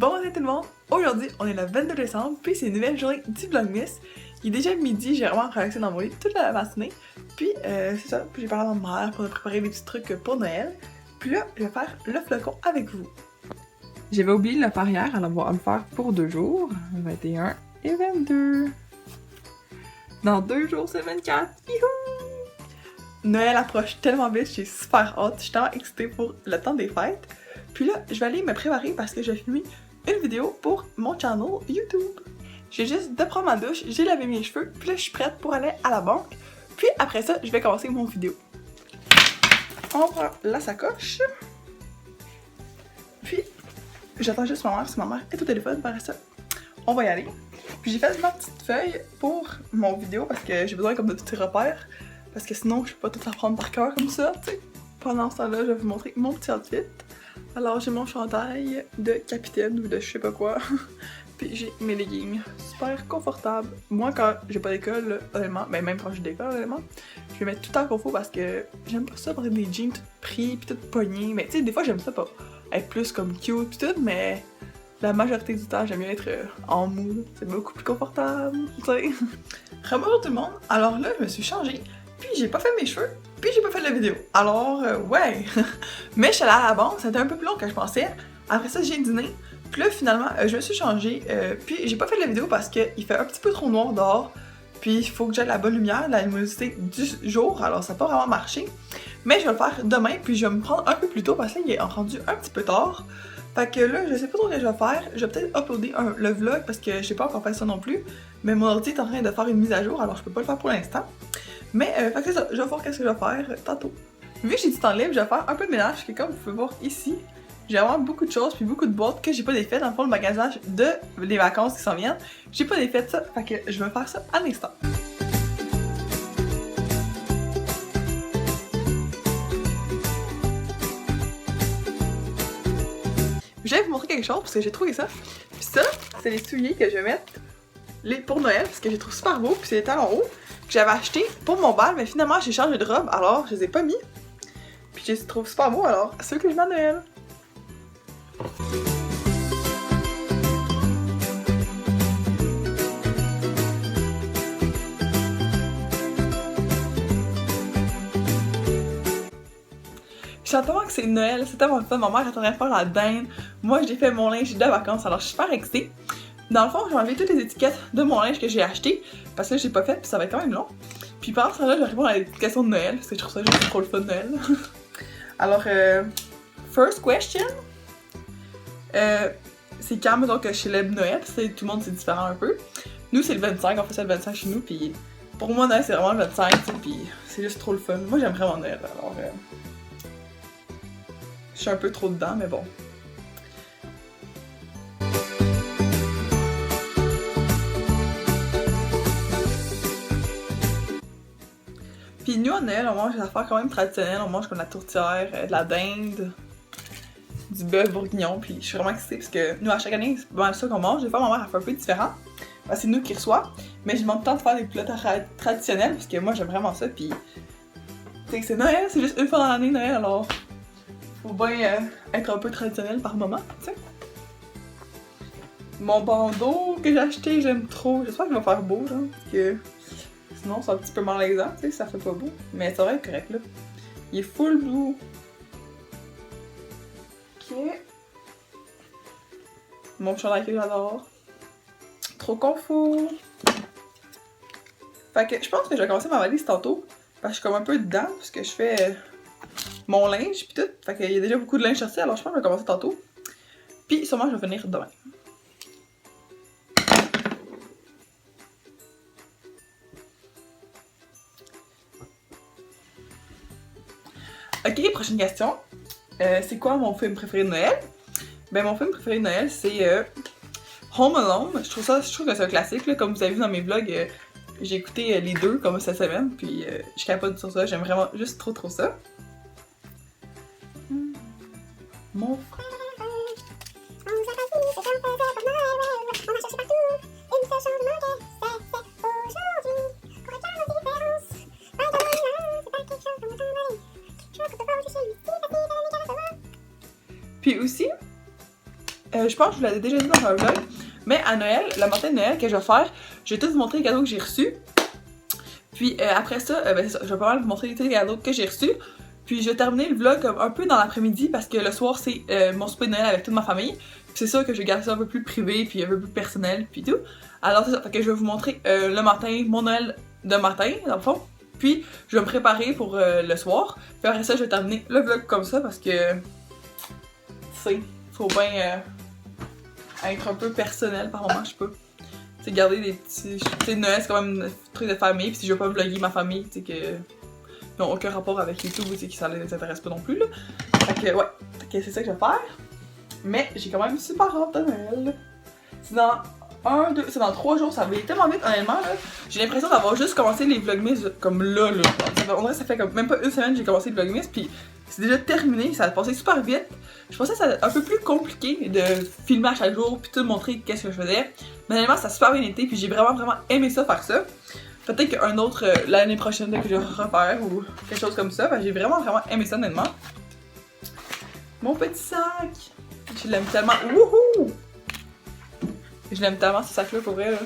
Bonjour tout le monde! Aujourd'hui, on est le 22 décembre, puis c'est une nouvelle journée du Vlogmas. Il est déjà midi, j'ai vraiment relaxé dans mon lit toute la matinée. Puis c'est ça, puis j'ai parlé à ma mère pour préparer des petits trucs pour Noël. Puis là, je vais faire le flocon avec vous. J'avais oublié de le faire hier, alors on va le faire pour 2 jours, 21 et 22. Dans 2 jours, c'est 24! Youhou! Noël approche tellement vite, j'ai super hâte, je suis tellement excitée pour le temps des fêtes. Puis là, je vais aller me préparer parce que je vais filmer une vidéo pour mon channel YouTube. J'ai juste de prendre ma douche, j'ai lavé mes cheveux, puis là je suis prête pour aller à la banque. Puis après ça, je vais commencer mon vidéo. On prend la sacoche. Puis j'attends juste ma mère, parce que ma mère est au téléphone, par ça. On va y aller. Puis j'ai fait ma petite feuille pour mon vidéo parce que j'ai besoin comme de tous ces repères. Parce que sinon, je peux pas tout apprendre par cœur comme ça, tu sais. Pendant ce temps-là, je vais vous montrer mon petit outfit. Alors, j'ai mon chandail de capitaine ou de je sais pas quoi. Puis j'ai mes leggings super confortables. Moi, quand j'ai pas d'école, honnêtement, ben même quand j'ai d'école, honnêtement, je vais mettre tout le temps confort parce que j'aime pas ça porter des jeans tout pris pis tout poignés. Mais tu sais, des fois, j'aime ça pas être plus comme cute pis tout, mais la majorité du temps, j'aime mieux être en mou. C'est beaucoup plus confortable, tu sais. Rebonjour tout le monde. Alors là, je me suis changée. Puis j'ai pas fait mes cheveux, puis j'ai pas fait la vidéo. Alors, ouais! Mais je suis allée à la banque, c'était un peu plus long que je pensais. Après ça, j'ai dîné. Puis là, finalement, je me suis changée. Puis j'ai pas fait la vidéo parce qu'il fait un petit peu trop noir dehors. Puis il faut que j'aie la bonne lumière, la luminosité du jour. Alors ça n'a pas vraiment marché. Mais je vais le faire demain, puis je vais me prendre un peu plus tôt parce que là, il est rendu un petit peu tard. Fait que là, je sais pas trop ce que je vais faire. Je vais peut-être uploader le vlog parce que je sais pas encore faire ça non plus. Mais mon ordi est en train de faire une mise à jour, alors je peux pas le faire pour l'instant. Mais fait que c'est ça, je vais voir qu'est-ce que je vais faire tantôt. Vu que j'ai du temps libre, je vais faire un peu de ménage, que comme vous pouvez voir ici, j'ai vraiment beaucoup de choses puis beaucoup de boîtes que j'ai pas défaites. Dans le fond, le magasinage des vacances qui s'en viennent, j'ai pas défait ça, fait que je vais faire ça à l'instant. Je vais vous montrer quelque chose parce que j'ai trouvé ça. Puis ça, c'est les souliers que je vais mettre pour Noël parce que je les trouve super beaux. Puis c'est les talons hauts que j'avais acheté pour mon bal, mais finalement j'ai changé de robe, alors je les ai pas mis. Puis je les trouve super beaux, alors ceux que je mets à Noël. J'attends que c'est Noël, c'est tellement fun. Ma mère est en train de faire la dinde. Moi, j'ai fait mon linge de vacances, alors je suis super excitée. Dans le fond, j'ai enlevé toutes les étiquettes de mon linge que j'ai acheté parce que là, j'ai pas fait, puis ça va être quand même long. Puis pendant ce temps-là, je vais répondre à des questions de Noël parce que je trouve ça juste trop le fun de Noël. Alors, first question. C'est quand, mettons, que je célèbre Noël, parce que tout le monde c'est différent un peu. Nous, c'est le 25, on fait ça le 25 chez nous, puis pour moi, Noël, c'est vraiment le 25, puis c'est juste trop le fun. Moi, j'aime vraiment Noël, alors je suis un peu trop dedans, mais bon. Puis nous, à Noël, on mange des affaires quand même traditionnelles. On mange comme la tourtière, de la dinde, du bœuf bourguignon. Puis je suis vraiment excitée parce que nous, à chaque année, c'est pas mal ça qu'on mange. Des fois, ma mère, elle fait un peu différent. Ben, c'est nous qui reçoit. Mais je demande tout le temps de faire des plats traditionnels parce que moi, j'aime vraiment ça. Puis, tu sais, c'est Noël, c'est juste une fois dans l'année, Noël. Alors, faut bien être un peu traditionnel par moment, tu sais. Mon bandeau que j'ai acheté, j'aime trop. J'espère qu'il va faire beau, genre. Parce que sinon, c'est un petit peu malaisant, tu sais, ça fait pas beau. Mais ça va être correct, là. Il est full blue. Ok. Mon chandail que j'adore. Trop confort. Fait que je pense que je vais commencer ma valise tantôt. Parce que je suis comme un peu dedans, parce que je fais mon linge pis tout. Fait qu'il y a déjà beaucoup de linge sorti, alors je pense que je vais commencer tantôt. Puis sûrement je vais finir demain. Ok, prochaine question. C'est quoi mon film préféré de Noël? Ben mon film préféré de Noël c'est Home Alone. Je trouve que c'est un classique, là. Comme vous avez vu dans mes vlogs, j'ai écouté les deux comme cette semaine, puis je capote sur ça, j'aime vraiment juste trop ça. Mon frère. Puis aussi, je pense que je vous l'avais déjà dit dans un vlog, mais à Noël, le matin de Noël que je vais faire, je vais tout vous montrer les cadeaux que j'ai reçus. Puis après ça, ben, c'est ça, je vais pas mal vous montrer tous les cadeaux que j'ai reçus. Puis je vais terminer le vlog un peu dans l'après-midi parce que le soir c'est mon souper de Noël avec toute ma famille. Puis c'est sûr que je vais garder ça un peu plus privé puis un peu plus personnel puis tout. Alors c'est ça, fait que je vais vous montrer le matin, mon Noël de matin dans le fond. Puis je vais me préparer pour le soir. Puis après ça je vais terminer le vlog comme ça parce que tu sais, faut bien être un peu personnel par moment, je sais pas. Tu sais, garder des petits... Tu sais, Noël c'est quand même un truc de famille, puis si je veux pas vlogger ma famille, tu sais que... Ils n'ont aucun rapport avec YouTube, tu sais, qui ça les intéresse pas non plus, là. Fait que, ouais. Fait que c'est ça que je vais faire. Mais j'ai quand même super hâte de Noël. C'est dans 3 jours, ça va aller tellement vite, honnêtement, là. J'ai l'impression d'avoir juste commencé les vlogmas comme là. On dirait que ça fait comme même pas une semaine que j'ai commencé les vlogmas, puis c'est déjà terminé, ça a passé super vite. Je pensais que ça allait être un peu plus compliqué de filmer à chaque jour, puis tout montrer qu'est-ce que je faisais. Mais honnêtement, ça a super bien été, puis j'ai vraiment aimé ça, faire ça. Peut-être qu'un autre l'année prochaine que je vais refaire ou quelque chose comme ça. J'ai vraiment aimé ça, honnêtement. Mon petit sac! Je l'aime tellement. Wouhou! Je l'aime tellement ce sac-là, pour vrai, là.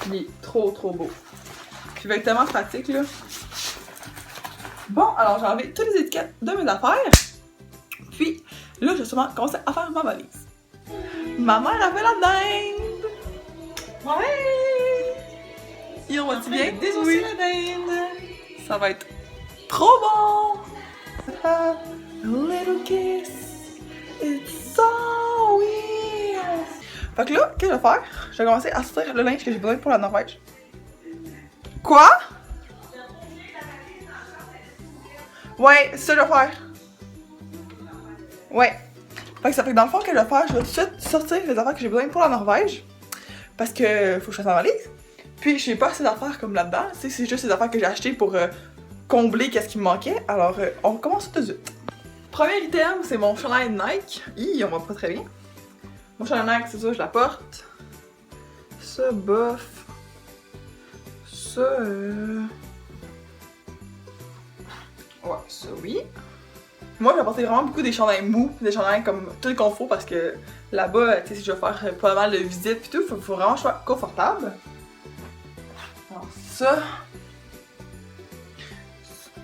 Il est trop beau. Puis il va être tellement pratique, là. Bon, alors j'ai enlevé toutes les étiquettes de mes affaires. Puis là, je vais sûrement commencer à faire ma valise. Ma mère a fait la dinde! Ouais! Et on va-tu bien? Désosser la dinde! Ça va être trop bon! A little kiss, it's so weird! Fait que là, qu'est-ce que je vais faire? Je vais commencer à sortir le linge que j'ai besoin pour la Norvège. Quoi? Ouais, c'est ça que je vais faire. Ouais. Fait que ça fait que dans le fond, ce que je vais faire, je vais tout de suite sortir les affaires que j'ai besoin pour la Norvège. Parce que faut que je fasse ma valise. Puis j'ai pas assez d'affaires comme là-dedans. C'est juste des affaires que j'ai achetées pour combler qu'est-ce qui me manquait. Alors on commence tout de suite. Premier item, c'est mon chandail Nike. On voit pas très bien. Mon chandail Nike, c'est ça, je la porte. Ça, bof. Ça, ouais, ça oui. Moi, j'ai porté vraiment beaucoup des chandails mous, des chandails comme tout le confort parce que là-bas, tu sais, si je vais faire pas mal de visites pis tout, faut vraiment que je sois confortable. Alors ça.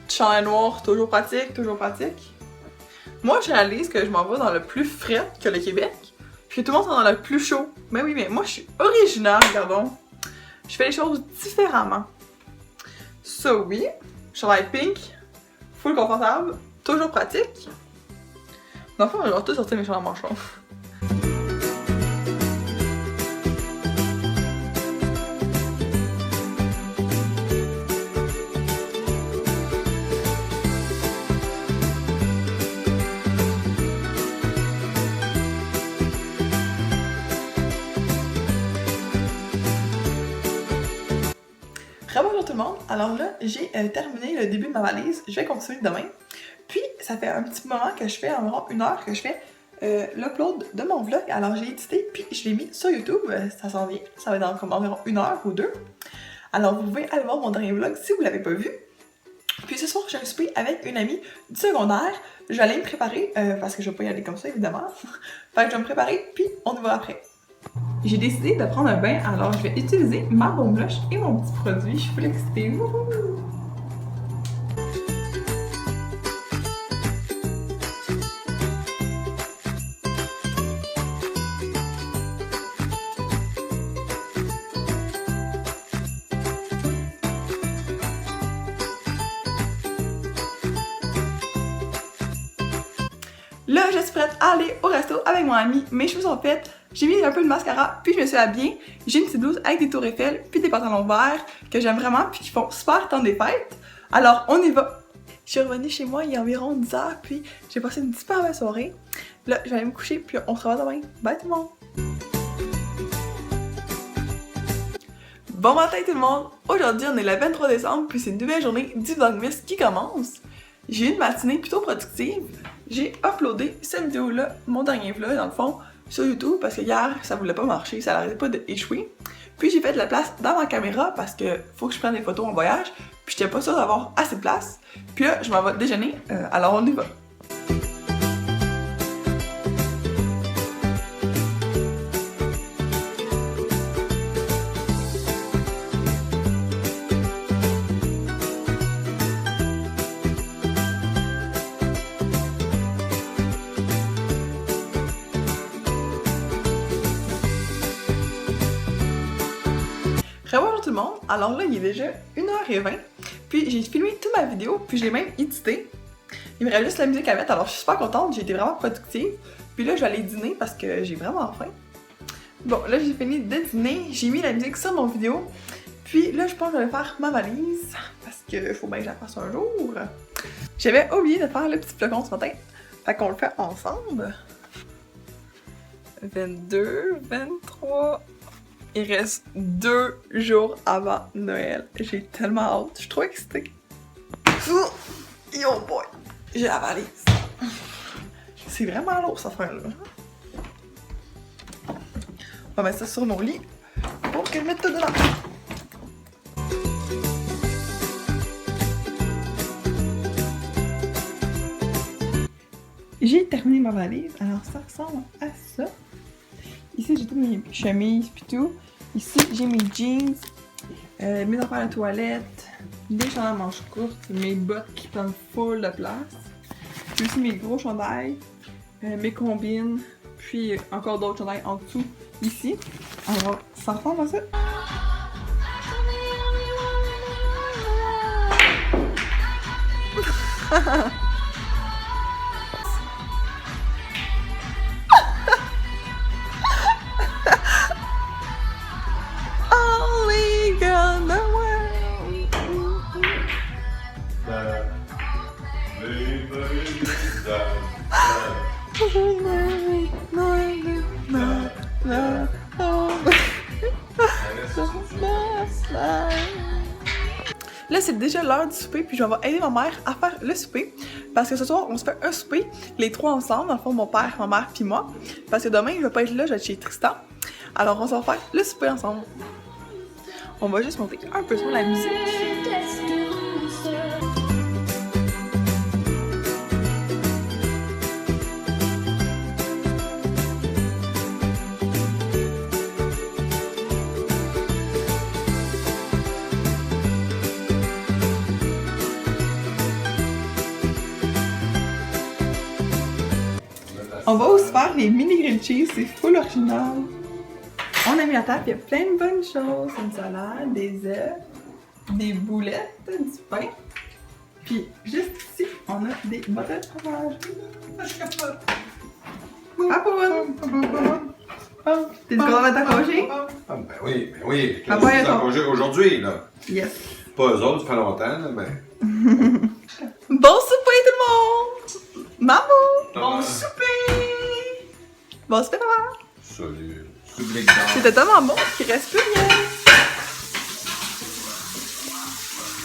Chandail noir, toujours pratique, toujours pratique. Moi, je réalise que je m'en vais dans le plus frais que le Québec, puis que tout le monde est dans le plus chaud. Mais oui, mais moi, je suis originale, regardons. Je fais les choses différemment. Ça, oui. Chandail pink, full confortable, toujours pratique. Dans le fond, je vais tout sortir mes chandails manchons. Bonjour tout le monde, alors là j'ai terminé le début de ma valise, je vais continuer demain. Puis ça fait un petit moment que je fais, environ 1 heure que je fais l'upload de mon vlog. Alors j'ai édité puis je l'ai mis sur YouTube, ça s'en vient, ça va être dans comme environ 1 heure ou 2. Alors vous pouvez aller voir mon dernier vlog si vous l'avez pas vu. Puis ce soir j'ai un souper avec une amie du secondaire, je vais aller me préparer parce que je vais pas y aller comme ça évidemment. Fait que je vais me préparer puis on y va après. J'ai décidé de prendre un bain, alors je vais utiliser ma baume blush et mon petit produit. Je suis full excitée. Wouhou! Là, je suis prête à aller au resto avec mon ami. Mes cheveux sont faits. J'ai mis un peu de mascara, puis je me suis habillée. J'ai une petite blouse avec des tours Eiffel, puis des pantalons verts que j'aime vraiment, puis qui font super temps des fêtes. Alors, on y va! Je suis revenue chez moi il y a environ 10 heures, puis j'ai passé une super belle soirée. Là, je vais aller me coucher, puis on se revoit demain. Bye tout le monde! Bon matin tout le monde! Aujourd'hui, on est le 23 décembre, puis c'est une nouvelle journée du Vlogmas qui commence. J'ai eu une matinée plutôt productive. J'ai uploadé cette vidéo-là, mon dernier vlog dans le fond, sur YouTube parce que hier, ça voulait pas marcher, ça n'arrêtait pas d'échouer. Puis j'ai fait de la place dans ma caméra parce que faut que je prenne des photos en voyage, puis j'étais pas sûre d'avoir assez de place. Puis là, je m'en vais déjeuner, alors on y va. monde! Alors là, il est déjà 1h20, puis j'ai filmé toute ma vidéo, puis je l'ai même édité. Il me reste juste la musique à mettre, alors je suis super contente, j'ai été vraiment productive. Puis là, je vais aller dîner parce que j'ai vraiment faim. Bon, là, j'ai fini de dîner, j'ai mis la musique sur mon vidéo, puis là, je pense que je vais faire ma valise, parce que faut bien que je la fasse un jour. J'avais oublié de faire le petit flocon ce matin, fait qu'on le fait ensemble. 22, 23... Il reste 2 jours avant Noël. J'ai tellement hâte. Je suis trop excitée. Yo boy! J'ai la valise. C'est vraiment lourd cette affaire-là. On va mettre ça sur mon lit pour que je mette tout dedans. J'ai terminé ma valise. Alors ça ressemble à ça. Ici, j'ai toutes mes chemises pis tout. Ici, j'ai mes jeans, mes affaires à la toilette, des chandails à manches courtes, mes bottes qui prennent full de place. J'ai aussi mes gros chandails, mes combines, puis encore d'autres chandails en dessous, ici. Alors, ça ressemble à ça. Là, c'est déjà l'heure du souper, puis je vais aider ma mère à faire le souper. Parce que ce soir, on se fait un souper, les trois ensemble, dans le fond, mon père, ma mère, puis moi. Parce que demain, je vais pas être là, je vais être chez Tristan. Alors, on va faire le souper ensemble. On va juste monter un peu sur la musique. On va aussi faire les mini grilled cheese, c'est full original. On a mis la table, il y a plein de bonnes choses, une salade, des œufs, des boulettes, du pain. Puis juste ici, on a des bottles de fromage. T'es content d'être en congé? Ah, ben oui, ben oui. Ah, ouais, Je suis en congé aujourd'hui, là. Yes. Pas eux autres, ça fait longtemps, là, mais... Bon souper tout le monde! Maman! Bon souper! Bon souper, maman! Salut. Public d'or. C'était tellement bon qu'il reste plus rien.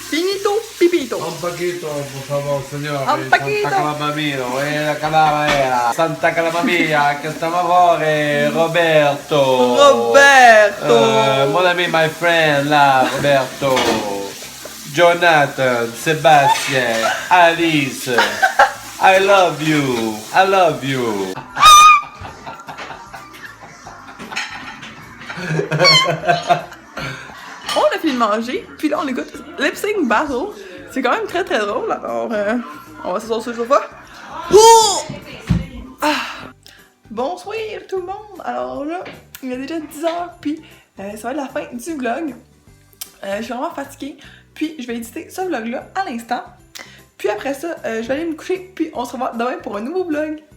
Finito, pipito. Un poquito, por favor, señor. Un poquito. Santa Calamamino, la calavera. Santa Calamamia, che stiamo a fare, Roberto. Roberto! Mon ami, my friend, là, Roberto. Jonathan, Sébastien, Alice. I love you. I love you. On a fini de manger, puis là on écoute Lip Sync Battle. C'est quand même très très drôle, alors on va s'asseoir sur le sofa. Oh! Ah! Bonsoir tout le monde! Alors là, il est déjà 10h, puis ça va être la fin du vlog. Je suis vraiment fatiguée, puis je vais éditer ce vlog-là à l'instant. Puis après ça, je vais aller me coucher, puis on se revoit demain pour un nouveau vlog.